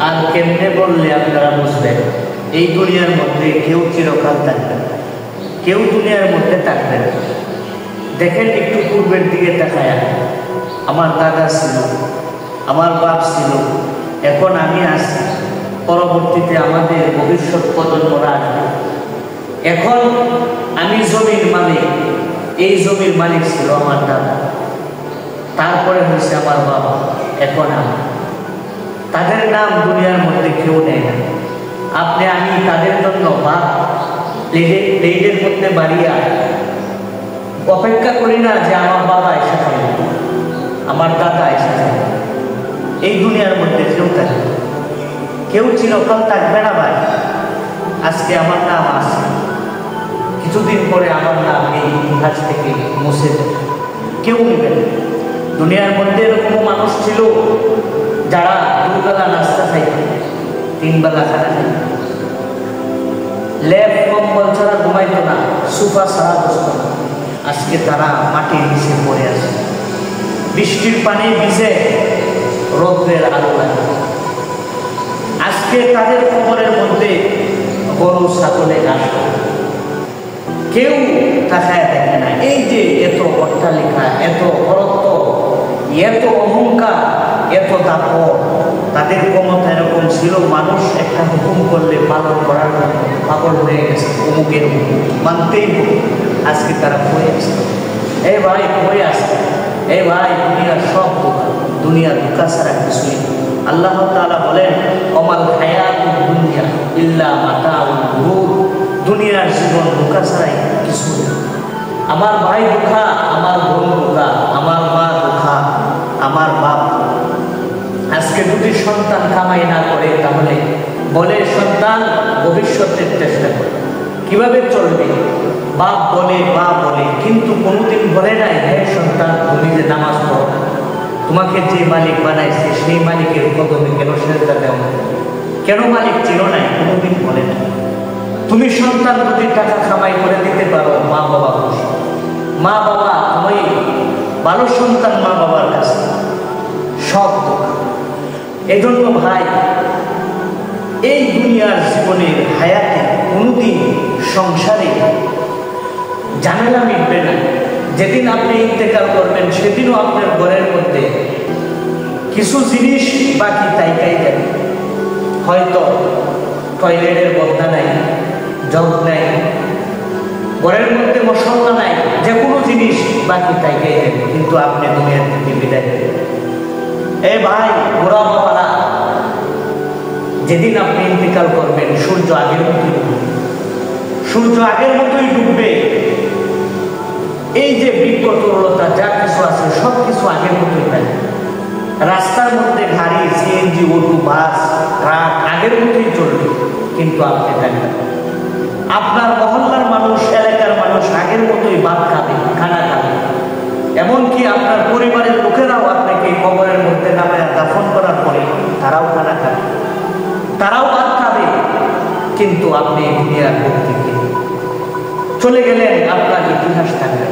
আর কেমনে বললে আপনারা বুঝবেন? এই দুনিয়ার মধ্যে কেউ চিরকাল থাকবে না, কেউ দুনিয়ার মধ্যে থাকবে না। দেখেন একটু পূর্বের দিকে তাকায়, আমার দাদা ছিল, আমার বাপ ছিল, এখন আমি আছি, পরবর্তীতে আমাদের ভবিষ্যৎ প্রজন্মরা আসবে। এখন আমি জমির মালিক, এই জমির মালিক ছিল আমার দাদা, তারপরে হয়েছে আমার বাবা, এখন আমি। তাদের নাম দুনিয়ার মধ্যে কেউ নেয় না। আপনি আমি তাদের জন্য বাপ প্লেটের মধ্যে বাড়িয়া অপেক্ষা করি না যে আমার বাবা এসে থাকবে, আমার দাদা এসে থাকবে। এই দুনিয়ার মধ্যে কেউ থাকবে, কেউ চিরকাল থাকবে না ভাই। আজকে আমার নাম আছে, কিছুদিন পরে আমার নাম এই ইতিহাস থেকে মুছে যাবে, কেউ নেবে না। দুনিয়ার মধ্যে এরকম মানুষ ছিল যারা দুবেলা নাস্তা খাইত, তিনবেলা খানা খাইত, লেপ কম্বল ছাড়া ঘুমাইত না, সোফা ছাড়া বসত না। আজকে তারা মাটির নিচে পড়ে আছে, বৃষ্টির পানি ভিজে রৌদ্রের আলো লাগে। আজকে তাদের কবরের মধ্যে গরু ছাগলে ঘাস করে, কেউ তাকায় দেখে না। এই যে এত অট্টালিকা, এত বরত্ব, এত অহংকার, এত দাপট, তাদের ক্ষমতা এরকম ছিল, মানুষ একটা হুকুম করলে পালন করার জন্য পাগল হয়ে গেছে, অমুকের হুকুম মানতেই হবে। আজকে তারা হয়ে আসে, এই ভাই হয়ে আসে, এই ভাই দুনিয়ার সব ধোঁকা, দুনিয়া ধোঁকা ছাড়া কিছুই। আল্লাহ তাআলা বলেন, অমাল হায়াতুদ দুনিয়া ইল্লা মাতাউল গুরুর, দুনিয়ার জীবন ধোঁকা ছাড়াই কিছু না। আমার ভাই ধোঁকা, আমার বোন ধোঁকা, আমার মা ধোঁকা, আমার বাপ। আজকে যদি সন্তান কামাই না করে, তাহলে বলে সন্তান ভবিষ্যতের চেষ্টা করে, কিভাবে চলবে? বাপ বলে, মা বলে, কিন্তু কোনোদিন বলে নাই, হে সন্তান তুমি যে নামাজ পড়ো না, তোমাকে যে মালিক বানাইছে সেই মালিকের কদমে কেন সেজদা দেও না? কেন মালিক ছিল নাই? কোনোদিন বলে না। তুমি সন্তান যদি টাকা কামাই করে দিতে পারো, মা বাবা খুশি। মা বাবা তুমি ভালো সন্তান, মা বাবার কাছে সব। এই জন্য ভাই, এই দুনিয়ার জীবনের হায়াতে কোনোদিন সংসারে ঝামেলা মিটবে না। যেদিন আপনি ইন্তেকাল করবেন, সেদিনও আপনার ঘরের মধ্যে কিছু জিনিস বাকি তাইকাই যাবে। হয়তো টয়লেটের বদনা নাই, জগ নাই, ঘরের মধ্যে মশলা নাই, যে কোনো জিনিস বাকি তাইকাই যাবে, কিন্তু আপনি দুনিয়ার থেকে বিদায় দেবেন। এই ভাই, বুড়া বাবারা, যেদিন আপনি ইন্তেকাল করবেন, সূর্য আগের মতোই ডুববে, সূর্য আগের মতোই ডুববে। এই যে বিকটতা যা কিছু আছে, সব কিছু আগের মতোই থাকবে। রাস্তার মধ্যে গাড়ি, সিএনজি, অটো, বাস, ট্রাক আগের মতোই চলবে, কিন্তু আপনি থাকবেন। আপনার মহল্লার মানুষ, এলাকার মানুষ আগের মতোই ভাত খাবে, খানা খাবে। এমনকি আপনার পরিবারের লোকেরাও আপনাকে কবরের মধ্যে নামায় দাফন করার পরে তারাও খানা খাবে, তারাও ভাত খাবে, কিন্তু আপনি দুনিয়ার বুক থেকে চলে গেলেন, আপনার ইতিহাস থাকবে।